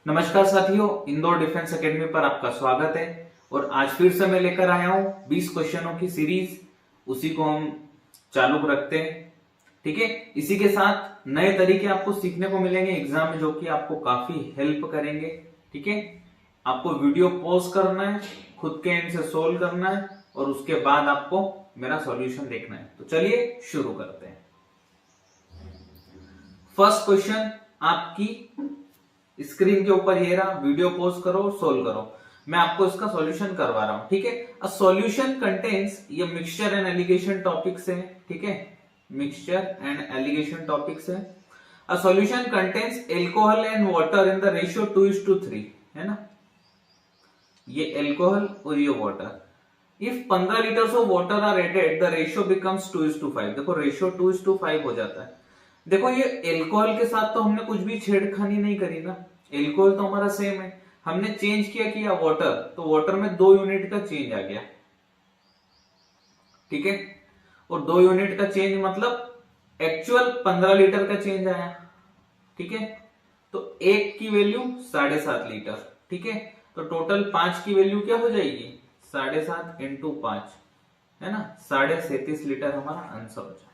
नमस्कार साथियों, Indore defence academy पर आपका स्वागत है। और आज फिर से मैं लेकर आया हूं 20 क्वेश्चनों की सीरीज। उसी को हम चालू रखते हैं। ठीक है, इसी के साथ नए तरीके आपको सीखने को मिलेंगे एग्जाम में, जो कि आपको काफी हेल्प करेंगे। ठीक है, आपको वीडियो पॉज करना है, खुद के एंड से सोल्व करना है और उसके बाद आपको मेरा सॉल्यूशन देखना है। तो चलिए शुरू करते हैं। फर्स्ट क्वेश्चन आपकी स्क्रीन के ऊपर ये रहा, वीडियो पॉज करो और सोल्व करो। मैं आपको इसका सॉल्यूशन करवा रहा हूं। ठीक है, अ सॉल्यूशन कंटेन्स, ये मिक्सचर एंड एलिगेशन टॉपिक्स है। ठीक है, मिक्सचर एंड एलिगेशन टॉपिक्स है। A solution contains alcohol and water in the ratio 2:3, है ना। ये एल्कोहल और ये water. If 15 litres of water are added, the ratio becomes 2:5। देखो रेशियो 2:5 हो जाता है। देखो ये एल्कोहल के साथ तो हमने कुछ भी छेड़खानी नहीं करी ना, एल्कोहल तो हमारा सेम है। हमने चेंज किया वाटर, तो वाटर में 2 यूनिट का चेंज आ गया। ठीक है, और 2 यूनिट का चेंज मतलब एक्चुअल 15 लीटर का चेंज आया। ठीक है, तो एक की वैल्यू 7.5 लीटर। ठीक है, तो टोटल 5 की वैल्यू क्या हो जाएगी, 7.5 इंटू 5, है ना, 37.5 लीटर हमारा आंसर हो जाए।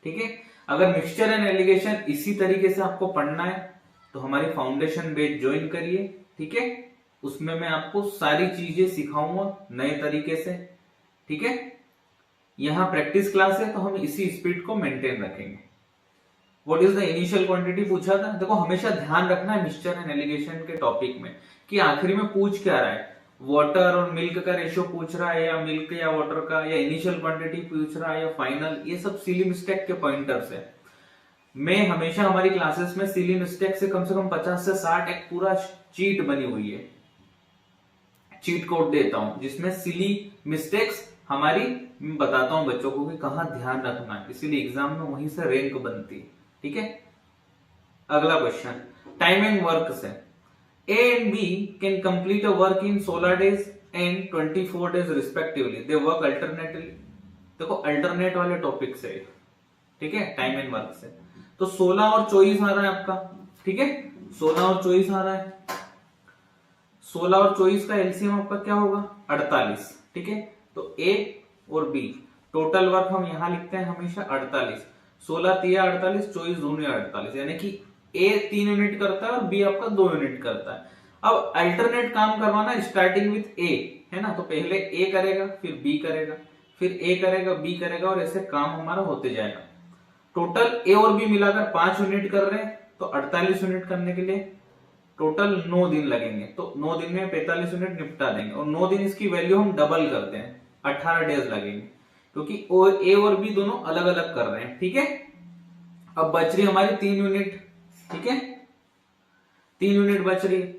ठीक है, अगर मिक्सचर एंड एलिगेशन इसी तरीके से आपको पढ़ना है तो हमारी फाउंडेशन बैच ज्वाइन करिए। ठीक है, उसमें मैं आपको सारी चीजें सिखाऊंगा नए तरीके से। ठीक है, यहां प्रैक्टिस क्लास है तो हम इसी स्पीड को मेंटेन रखेंगे। What is the initial quantity पूछा था। देखो हमेशा ध्यान रखना है मिक्सचर एंड एलिगेशन के टॉपिक में कि आखिरी में पूछ क्या रहा है, वाटर और मिल्क का रेशियो पूछ रहा है, या मिल्क या वाटर का, या इनिशियल क्वांटिटी पूछ रहा है, या फाइनल। ये सब सिली मिस्टेक के पॉइंटर्स है। मैं हमेशा हमारी क्लासेस में सिली मिस्टेक से कम 50 से 60 एक पूरा चीट बनी हुई है, चीट कोड देता हूं जिसमें सिली मिस्टेक्स हमारी मैं बताता हूं बच्चों को कि कहां ध्यान रखना है, इसीलिए एग्जाम में वहीं से रैंक बनती है। ठीक है, अगला क्वेश्चन टाइम एंड वर्क से। A and B can complete a work in 16 days and 24 days respectively. They work alternately. देखो अल्टरनेट वाले टॉपिक से, ठीक है, टाइम एंड वर्क से। तो 16 और 24 आ रहा है आपका। ठीक है, 16 और 24 आ रहा है। 16 और 24 का एलसीएम आपका क्या होगा, 48। ठीक है, तो A और B टोटल वर्क हम यहां लिखते हैं हमेशा 48। 16 तिया 48, 24 दूनी 48, यानी कि A 3 यूनिट करता है और B आपका 2 यूनिट करता है। अब अल्टरनेट काम करवाना स्टार्टिंग विथ A, है ना, तो पहले A करेगा, फिर B करेगा, फिर A करेगा, B करेगा, और ऐसे काम हमारा होते जाएगा। टोटल A और B मिलाकर 5 यूनिट कर रहे हैं, तो 48 यूनिट करने के लिए टोटल 9 दिन लगेंगे। तो 9 दिन में 45 यूनिट निपटा देंगे, और 9 दिन इसकी वैल्यू हम डबल करते हैं, 18 डेज लगेंगे, क्योंकि A और B दोनों अलग अलग कर रहे हैं। ठीक है, अब बच रही हमारी 3 यूनिट। ठीक है, 3 यूनिट बच रही है,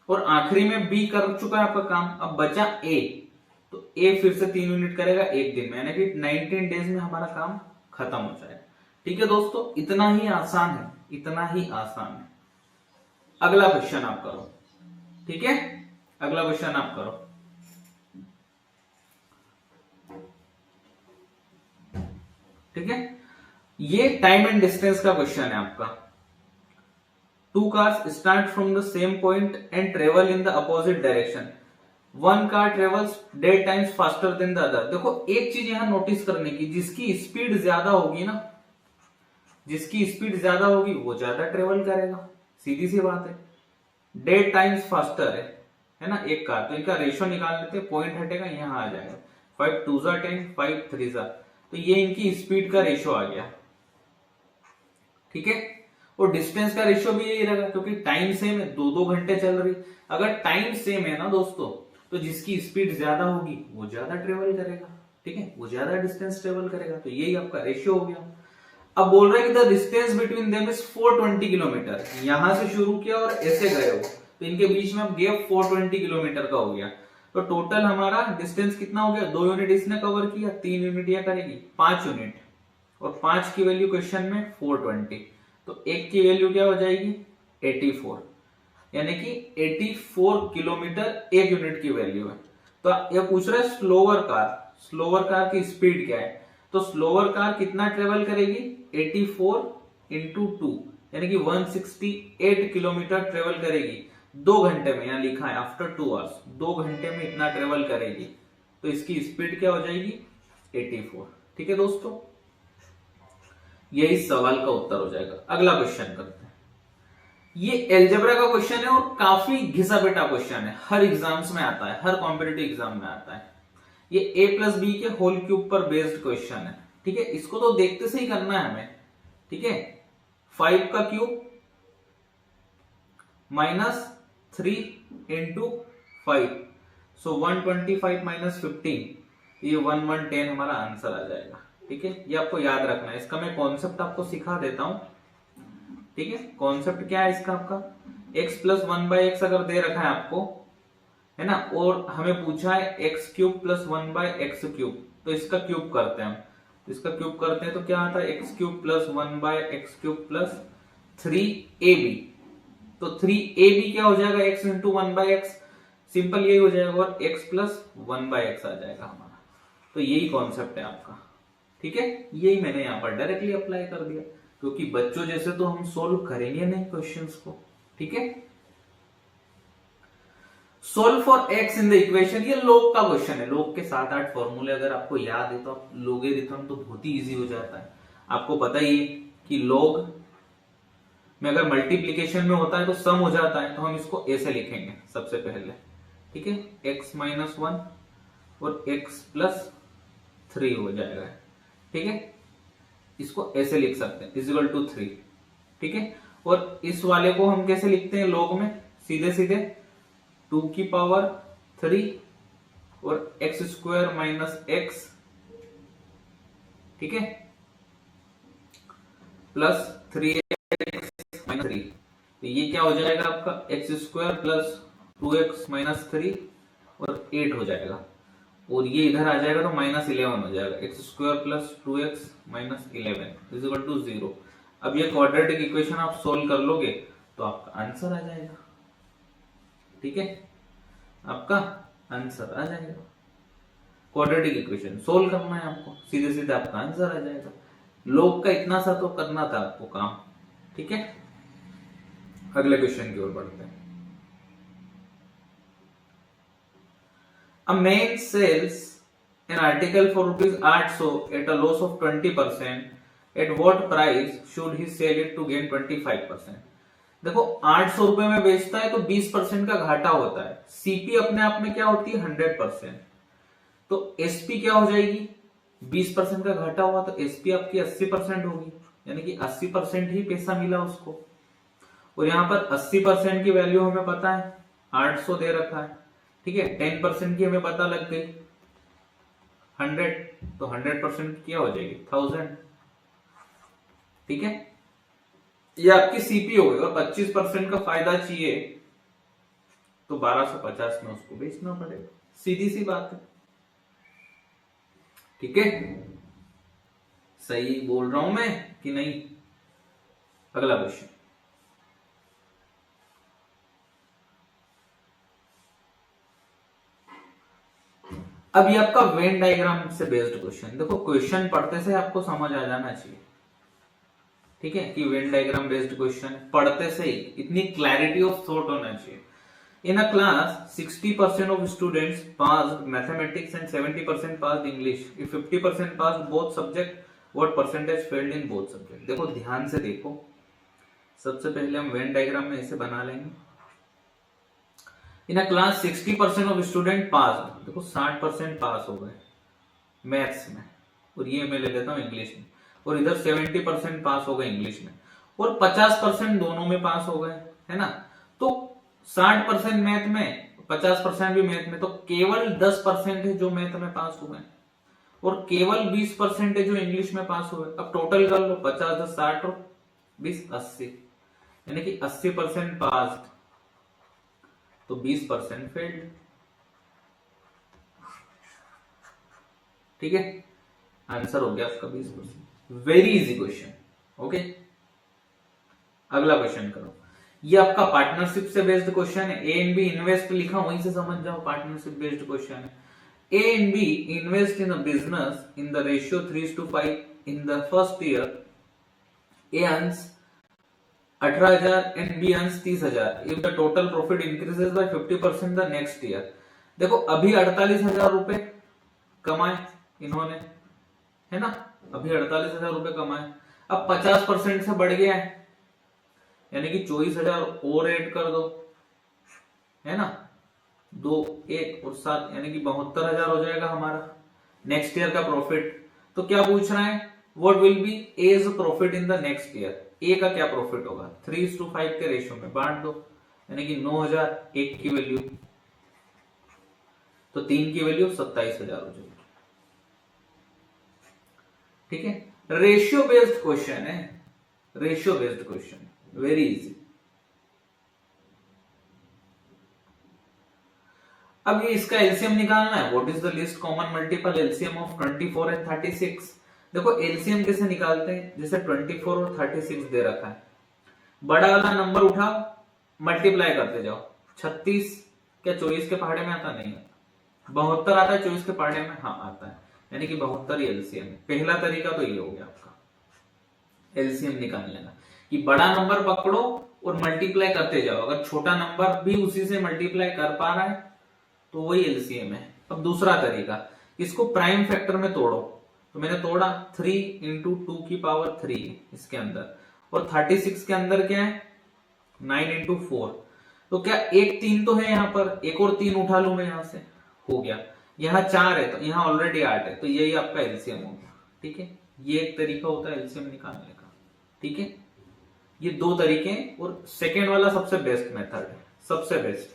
और आखिरी में बी कर चुका है आपका काम, अब बचा ए। तो ए फिर से 3 यूनिट करेगा एक दिन में, यानी कि 19 डेज में हमारा काम खत्म हो जाएगा। ठीक है दोस्तों, इतना ही आसान है, इतना ही आसान है। अगला क्वेश्चन आप करो। ठीक है, अगला क्वेश्चन आप करो। ठीक है, ये टाइम एंड डिस्टेंस का क्वेश्चन है आपका। Two cars start from the same point and travel in the opposite direction. One car travels 8 times faster than the other. देखो एक चीज यहां नोटिस करने की, जिसकी स्पीड ज्यादा होगी ना, जिसकी स्पीड ज्यादा होगी वो ज्यादा ट्रेवल करेगा, सीधी सी बात है। 8 टाइम्स फास्टर है ना एक कार, तो इनका रेशियो निकाल लेते हैं, पॉइंट हटेगा यहां आ जाएगा, 5 2 10, 5 3, तो ये इनकी स्पीड का रेशियो आ गया। ठीक है, और डिस्टेंस का रेशियो भी यही रहेगा, क्योंकि टाइम सेम है, 2-2 घंटे चल रही। अगर टाइम सेम है ना दोस्तों, तो जिसकी स्पीड ज्यादा होगी वो ज्यादा ट्रेवल करेगा। ठीक है, वो ज्यादा डिस्टेंस ट्रेवल करेगा, तो यही आपका रेशियो हो गया। अब बोल रहे हैं कि the distance between them is 420 kilometre. यहां से शुरू किया और ऐसे गए हो, तो इनके बीच में अब गैप 420 किलोमीटर का हो गया। तो टोटल हमारा डिस्टेंस कितना हो गया, 2 यूनिट इसने कवर किया, 3 यूनिट यह करेगी, 5 यूनिट, और 5 की वैल्यू क्वेश्चन में 420, तो एक की वैल्यू क्या हो जाएगी, 84, यानी कि 84 किलोमीटर एक यूनिट की वैल्यू है। तो यह पूछ रहा है स्लोवर कार, स्लोवर कार की स्पीड क्या है, तो स्लोवर कार कितना ट्रेवल करेगी, 84 इंटू 2 यानी कि 168 किलोमीटर ट्रेवल करेगी 2 घंटे में। यहां लिखा है आफ्टर 2 आवर्स, 2 घंटे में इतना ट्रेवल करेगी, तो इसकी स्पीड क्या हो जाएगी 84। ठीक है दोस्तों, यही सवाल का उत्तर हो जाएगा। अगला क्वेश्चन करते हैं। ये एल्जेब्रा का क्वेश्चन है और काफी घिसा पिटा क्वेश्चन है, हर एग्जाम्स में आता है, हर कॉम्पिटिटिव एग्जाम में आता है। ये a+b के होल क्यूब पर बेस्ड क्वेश्चन है। ठीक है, इसको तो देखते से ही करना है हमें। ठीक है, 5 का क्यूब -3 इंटू 5, सो 125 - 15, ये 1110 हमारा आंसर आ जाएगा। ठीक है, ये आपको याद रखना है। इसका मैं कॉन्सेप्ट आपको सिखा देता हूं। ठीक है, कॉन्सेप्ट क्या है इसका आपका, x + 1/x अगर दे रखा है आपको, है ना, और हमें पूछा है x³ + 1/x³, तो इसका क्यूब करते हैं हम। तो इसका क्यूब करते हैं तो क्या आता है x³ + 1/x³ + 3ab, तो 3ab क्या हो जाएगा x × 1/x, सिंपल यही हो जाएगा, और x + 1/x आ जाएगा हमारा। तो यही कॉन्सेप्ट है आपका। ठीक है, यही मैंने यहां पर डायरेक्टली अप्लाई कर दिया, क्योंकि बच्चों जैसे तो हम सोल्व करेंगे नहीं क्वेश्चंस को। ठीक है, solve for x in the equation, ये लोग का क्वेश्चन है। लोग के 7-8 फॉर्मूले अगर आपको याद है तो आप लोगेरिथम तो बहुत ही इजी हो जाता है। आपको पता ही है कि लोग में अगर मल्टीप्लीकेशन में होता है तो सम हो जाता है, तो हम इसको ऐसे लिखेंगे सबसे पहले। ठीक है, x - 1 और x + 3 हो जाएगा। ठीक है, इसको ऐसे लिख सकते हैं = 3। ठीक है, और इस वाले को हम कैसे लिखते हैं लोग में, सीधे सीधे 2⁻³ और x² - x, ठीक है, प्लस 3x - 3, तो ये क्या हो जाएगा आपका x² + 2x - 3 और 8 हो जाएगा, और ये इधर आ जाएगा तो -11 हो जाएगा, x² + 2x - 11 = 0। अब ये क्वाड्रेटिक इक्वेशन आप सोल्व कर लोगे तो आपका आंसर आ जाएगा। ठीक है, आपका आंसर आ जाएगा। क्वाड्रेटिक इक्वेशन सोल्व करना है आपको, सीधे सीधे आपका आंसर आ जाएगा। लोग का इतना सा तो करना था आपको काम। ठीक है, अगले क्वेश्चन की ओर बढ़ते हैं। A man sells an article for ₹800 at a loss of 20%. At what price should he sell it to gain 25%? देखो 800 रुपए में बेचता है तो 20% का घाटा होता है। सीपी अपने आप में क्या होती है 100%, तो एसपी क्या हो जाएगी 20% का घाटा हुआ तो एसपी आपकी 80% होगी, यानी कि 80% ही पैसा मिला उसको। और यहां पर 80% की वैल्यू हमें पता है 800 दे रखा है। ठीक है, 10% की हमें पता लग गई 100, तो 100% क्या हो जाएगी 1000। ठीक है, ये आपकी सीपी हो गई, और 25% का फायदा चाहिए तो 1250 में उसको बेचना पड़ेगा, सीधी सी बात है। ठीक है, सही बोल रहा हूं मैं कि नहीं? अगला क्वेश्चन, अब ये आपका वेन डायग्राम से बेस्ड क्वेश्चन। देखो क्वेश्चन पढ़ते से आपको समझ आ जाना चाहिए। ठीक है, कि वेन डायग्राम बेस्ड क्वेश्चन पढ़ते से ही इतनी क्लैरिटी ऑफ थॉट होना चाहिए। इन a class 60% of students passed mathematics and 70% passed English. If 50% passed both subject, what percentage failed in both subject? देखो ध्यान से देखो, सबसे पहले हम वेन डायग्राम में इसे बना लेंगे। In a class 60% of student pass, देखो 60% पास हो गए मैथ्स में, और ये मैं ले लेता हूं इंग्लिश में, और इधर 70% पास हो गए इंग्लिश में, और 50% दोनों में पास हो गए, है ना। तो 60% मैथ में 50% भी मैथ में, तो केवल 10% है जो मैथ में पास हुए, और केवल 20% है जो इंग्लिश में पास हुए। अब टोटल कर लो, 50 10 60 और 20 80, यानी कि 80% पास तो 20% फेल्ड। ठीक है, आंसर हो गया आपका 20%। Very easy question. ओके, अगला क्वेश्चन करो। ये आपका पार्टनरशिप से बेस्ड क्वेश्चन है। ए एंड बी इन्वेस्ट लिखा वहीं से समझ जाओ, पार्टनरशिप बेस्ड क्वेश्चन है। A and B invest in a business in the ratio 3:5 in the first year A earns 18,000 and B earns 30,000 if the total profit increases by 50% the next year. देखो अभी 48,000 रुपए कमाए इन्होंने, है ना, अभी 48,000 रुपए कमाए, अब 50% से बढ़ गया है, यानी कि 24,000 और ऐड कर दो, है ना, 2 1 और 7 यानी कि 72,000 हो जाएगा हमारा नेक्स्ट ईयर का प्रॉफिट। तो क्या पूछ रहा है, what will be as profit in the next year, A का क्या प्रॉफिट होगा, 3:5 के रेशियो में बांट दो, यानी कि 9,000 एक की वैल्यू, तो 3 की वैल्यू 27,000 हो जाएगी। ठीक है, रेशियो बेस्ड क्वेश्चन है, ratio based question, very easy. अब ये इसका एलसीएम निकालना है, what is the least common multiple LCM of 24 and 36। देखो एलसीएम कैसे निकालते हैं, जैसे 24 और 36 दे रखा है, बड़ा वाला नंबर उठाओ मल्टीप्लाई करते जाओ, 36 क्या 24 के पहाड़े में आता, नहीं आता, 72 आता है 24 के पहाड़े में, हाँ आता है, यानी कि 72 ही एलसीएम है। पहला तरीका तो ये हो गया आपका एलसीएम निकालने का, कि बड़ा नंबर पकड़ो और मल्टीप्लाई करते जाओ, अगर छोटा नंबर भी उसी से मल्टीप्लाई कर पा रहा है तो वही एलसीएम है। अब दूसरा तरीका, इसको प्राइम फैक्टर में तोड़ो, तो मैंने तोड़ा 3 इंटू 2 की पावर 3 इसके अंदर, और 36 के अंदर क्या है 9 इंटू 4, तो क्या एक 3 तो है यहाँ पर, एक और 3 उठा लू मैं यहां से, हो गया, यहाँ 4 है तो यहाँ ऑलरेडी 8 है, तो यही आपका एलसीएम हो गया। ठीक है, ये एक तरीका होता है एलसीएम निकालने का। ठीक है, ये 2 तरीके, और सेकेंड वाला सबसे बेस्ट मेथड है, सबसे बेस्ट,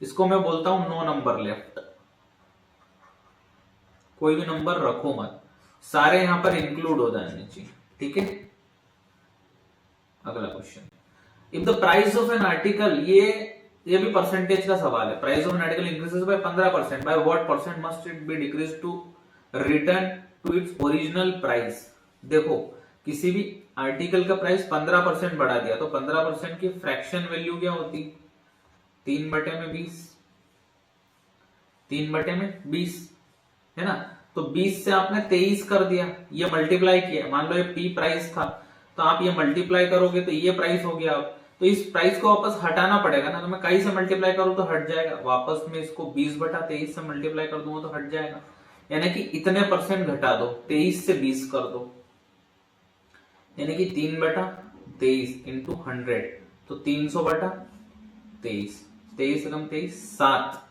इसको मैं बोलता हूं नो नंबर लेफ्ट, कोई भी नंबर रखो मत, सारे यहां पर इंक्लूड हो जाने चाहिए। ठीक है, अगला question, if the price of an article, ये भी परसेंटेज का सवाल है, price of an article increases by 15%, by what percent must it be decrease to return to its original price. देखो किसी भी आर्टिकल का प्राइस 15% बढ़ा दिया, तो 15% की फ्रैक्शन वैल्यू क्या होती, 3/20, 3/20 है ना, तो 20 से आपने 23 कर दिया, ये मल्टीप्लाई किया, मान लो ये पी प्राइस था, तो आप ये मल्टीप्लाई करोगे तो ये प्राइस हो गया। तो इस प्राइस को वापस हटाना पड़ेगा ना, तो मैं कई से मल्टीप्लाई करूं तो हट जाएगा, वापस में इसको 20/23 से मल्टीप्लाई कर दूंगा तो हट जाएगा, यानी कि इतने परसेंट घटा दो, 23 से 20 कर दो, यानी कि 3/23 इंटू 100, तो 300/23, 23 कम 23 7,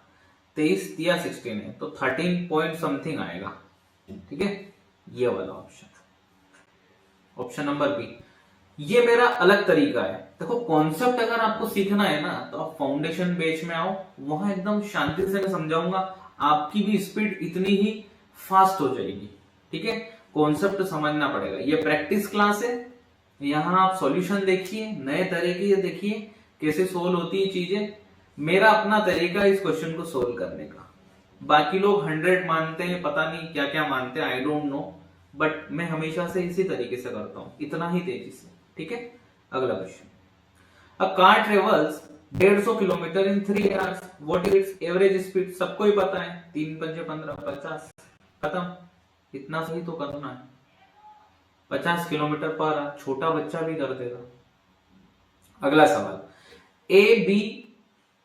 23 दिया 16 है, तो 13 पॉइंट समथिंग आएगा। ठीक है, ये वाला ऑप्शन, ऑप्शन नंबर बी। ये मेरा अलग तरीका है। देखो कॉन्सेप्ट अगर आपको सीखना है ना, तो आप फाउंडेशन बैच में आओ, वहां एकदम शांति से मैं समझाऊंगा, आपकी भी स्पीड इतनी ही फास्ट हो जाएगी। ठीक है, कॉन्सेप्ट समझना पड़ेगा। ये प्रैक्टिस क्लास है, यहाँ आप सॉल्यूशन देखिए, नए तरीके देखिए कैसे सोल्व होती है चीजें, मेरा अपना तरीका इस क्वेश्चन को सोल्व करने का। बाकी लोग 100 मानते हैं, पता नहीं क्या क्या मानते हैं, आई डोंट नो, बट मैं हमेशा से इसी तरीके से करता हूं, इतना ही तेजी से। ठीक है, अगला question, a car travels 150 kilometre in 3 hours, what is it's average speed, सबको ही पता है, 3 पंजे 15 50, खत्म, इतना सही तो करना है, 50 किलोमीटर पर आवर, छोटा बच्चा भी कर देगा। अगला सवाल, A B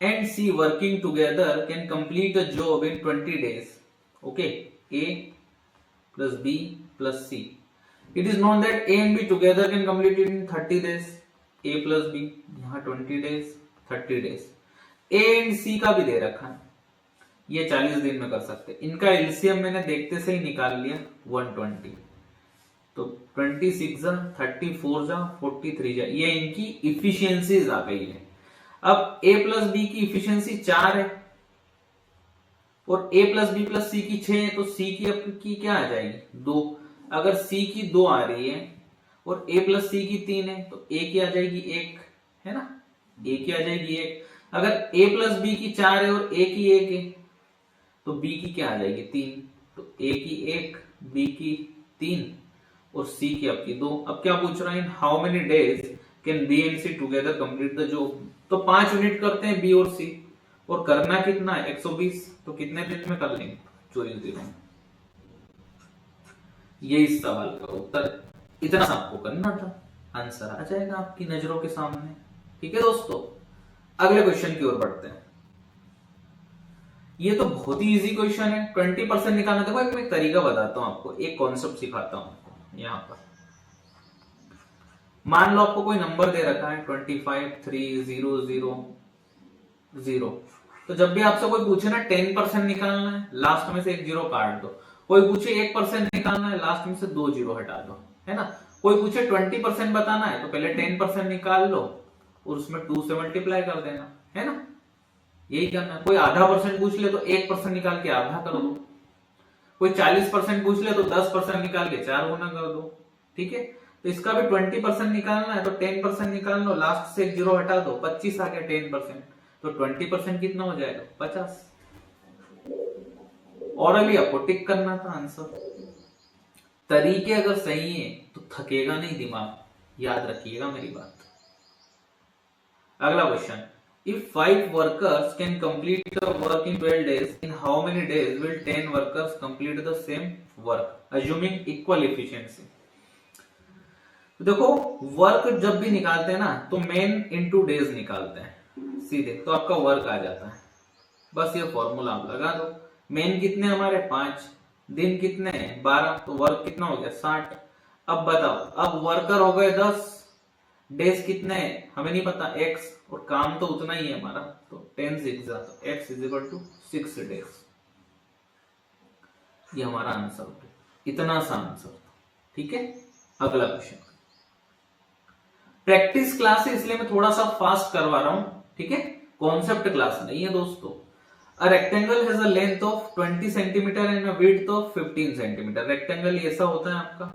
and C working together can complete a job in 20 days. Okay, A plus B plus C. It is known that A and B together can complete it in 30 days. A plus B, यहाँ 20 days, 30 days. A and C का भी दे रखा है, ये 40 दिन में कर सकते। इनका एलसीएम मैंने देखते से ही निकाल लिया 120, तो 26 जा 34 जा 43 जा, ये इनकी इफिशियंसीज आ गई है। अब a प्लस बी की इफिशियंसी 4 है और a प्लस बी प्लस सी की 6 है, तो c की क्या आ जाएगी 2। अगर c की 2 आ रही है और a प्लस सी की 3 है, तो a की आ जाएगी 1, है ना, a की आ जाएगी 1। अगर a प्लस बी की 4 है और a की 1 है, तो b की क्या आ जाएगी 3, तो a की 1, b की 3 और c की आपकी 2। अब क्या पूछ रहा है, in how many days can B and C together complete the job, तो 5 यूनिट करते हैं बी और सी, और करना कितना है 120, तो कितने दिन में कर लेंगे 24 दिनों में। ये इस सवाल का उत्तर है। इतना सा आपको करना था, आंसर आ जाएगा आपकी नजरों के सामने। ठीक है दोस्तों, अगले क्वेश्चन की ओर बढ़ते हैं। ये तो बहुत ही इजी क्वेश्चन है, 20% निकालना। देखो एक मैं तरीका बताता हूं आपको, एक कॉन्सेप्ट सिखाता हूं आपको। यहां पर मान लो आपको कोई नंबर दे रखा है 25 3 0 0 0। तो जब भी आपसे कोई पूछे ना 10% निकालना है, लास्ट में से एक जीरो काट दो। कोई पूछे 1% निकालना है, लास्ट में से 2 जीरो हटा दो, है ना। कोई पूछे 20% बताना है, तो पहले 10% निकाल लो और उसमें 2 से मल्टीप्लाई कर देना, है ना। यही करना है। कोई आधा परसेंट पूछ ले तो 1% निकाल के आधा कर दो। कोई 40% पूछ ले तो 10% निकाल के 4 गुना कर दो। ठीक है, तो इसका भी 20% निकालना है तो 10% निकाल लो, लास्ट से एक जीरो हटा दो, 25 आ गया 10%। तो 20% कितना हो जाएगा? 50। ऑरली आपको टिक करना था आंसर। तरीके अगर सही है तो थकेगा नहीं दिमाग, याद रखिएगा मेरी बात। अगला question, if 5 workers can complete the work in 12 days, in how many days will 10 workers complete the same work, assuming equal efficiency? तो देखो, वर्क जब भी निकालते हैं ना तो मेन इनटू डेज निकालते हैं सीधे, तो आपका वर्क आ जाता है। बस ये फॉर्मूला आप लगा दो। मेन कितने हमारे 5, दिन कितने 12, तो वर्क कितना हो गया 60। अब बताओ, अब वर्कर हो गए 10, डेज कितने हमें नहीं पता x, और काम तो उतना ही है हमारा, तो 10 6 तो x = 6 डेज। ये हमारा आंसर हो गया, इतना सा आंसर। ठीक है, अगला क्वेश्चन। प्रैक्टिस क्लास है इसलिए मैं थोड़ा सा फास्ट करवा रहा हूं, ठीक है, कॉन्सेप्ट क्लास नहीं है दोस्तों। A rectangle has a length of 20 cm and a width of 15 cm। Rectangle ऐसा होता है आपका,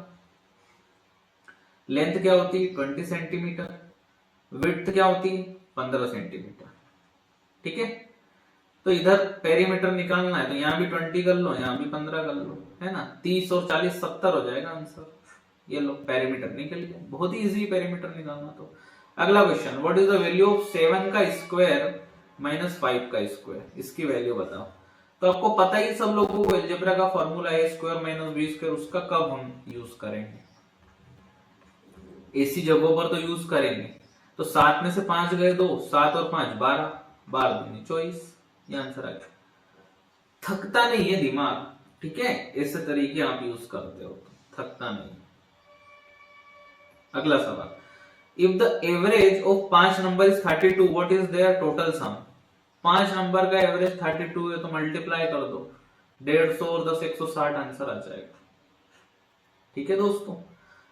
लेंथ क्या होती है 20 सेंटीमीटर, विड्थ क्या होती है 15 सेंटीमीटर। ठीक है, तो इधर पेरीमीटर निकालना है तो यहां भी 20 कर लो, यहां भी 15 कर लो, है ना। 30 और 40 70 हो जाएगा आंसर। ये लो पेरीमीटर निकल गया, बहुत ही इजी पेरीमीटर निकालना। तो अगला question, what is the value of 7 का स्क्वायर माइनस 5 का स्क्वायर, इसकी वैल्यू बताओ। तो आपको पता ही सब लोगों को अलजेब्रा का फॉर्मूला है स्क्वायर माइनस बी स्क्वायर, उसका कब हम यूज करेंगे? ऐसी जगहों पर तो यूज करेंगे। तो 7 में से 5 गए 2, 7 और 5 12, 12 दूनी 24, ये आंसर आ गया। थकता नहीं है दिमाग, ठीक है, ऐसे तरीके आप यूज करते हो तो थकता नहीं। अगला सवाल, if the average of 5 number is 32, what is their total sum? 5 number का एवरेज 32 है तो मल्टीप्लाई कर दो, 150 और 10 160 आंसर आ जाएगा। ठीक है दोस्तों,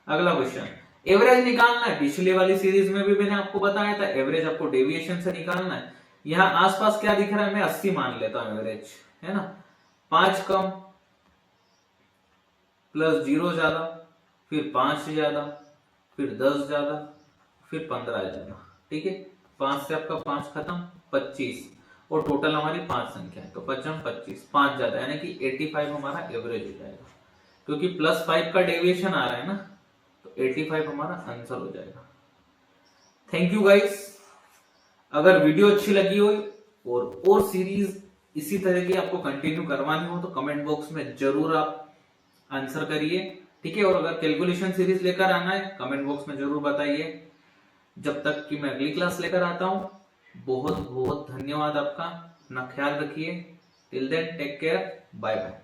अगला क्वेश्चन, एवरेज निकालना है। पिछली वाली सीरीज में भी मैंने आपको बताया था एवरेज आपको डेविएशन से निकालना है। यहां आसपास क्या दिख रहा है, मैं 80 मान लेता हूं एवरेज, है ना। 5 कम प्लस 0 ज्यादा, फिर 5 ज्यादा, फिर 10 ज्यादा, फिर 15 ज्यादा। ठीक है, 5 से आपका 5 खत्म, 25, और टोटल हमारी 5 संख्या है तो 5 25, 5 ज्यादा यानी कि 85 हमारा एवरेज हो जाएगा, क्योंकि +5 का डेविएशन आ रहा है ना, तो 85 हमारा आंसर हो जाएगा। Thank you guys. अगर वीडियो अच्छी लगी हो और सीरीज इसी तरह की आपको कंटिन्यू करवानी हो तो कमेंट बॉक्स में जरूर आप आंसर करिए, ठीक है। और अगर कैलकुलेशन सीरीज लेकर आना है कमेंट बॉक्स में जरूर बताइए। जब तक कि मैं अगली क्लास लेकर आता हूं, बहुत बहुत धन्यवाद आपका। अपना ख्याल रखिए। Till then take care, bye bye.